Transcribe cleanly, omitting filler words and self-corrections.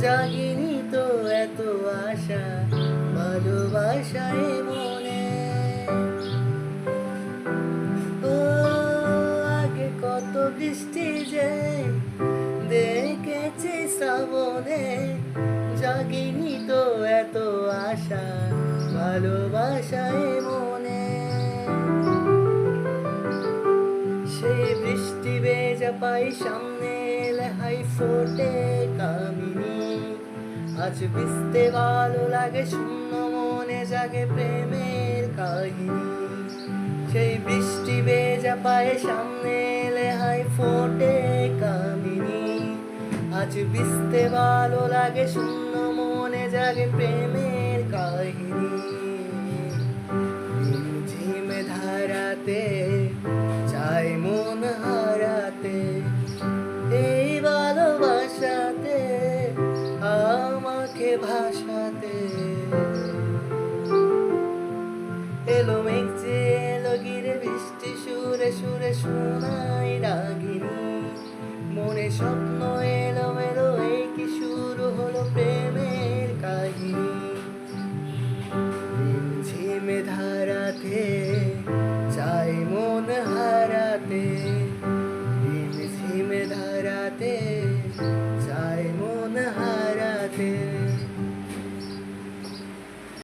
জাগিনি তো এত আশা ভালোবাসায় মনে। ও আগে কত বৃষ্টি যে দেখেছি শ্রাবণে, জাগিনি তো এত আশা ভালোবাসায় মনে। সেই বৃষ্টি ভেজা পাই সামনে এলে হাই ফোটে কামিনী। আজ ভিজতে ভালো লাগে শূন্য মনে জাগে প্রেমের কাহিনী। সেই বৃষ্টি ভেজা পায়ে সামনে এলে হাই ফোটে কামিনী। আজ ভিজতে ভালো লাগে শূন্য মনে জাগে প্রেমের কাহিনী। ঝিমে ধারাতে চাই মন হারাতে, এই ভালোবাসাতে আমাকে ভাসাতে। এলো মেঘ যে এলো গিরে বৃষ্টি সুরে সুরে শোনাই রাগিনী। মনে স্বপ্ন এলো মেলো এই কি শুরু হলো প্রেমের কাহিনী। ঝিমে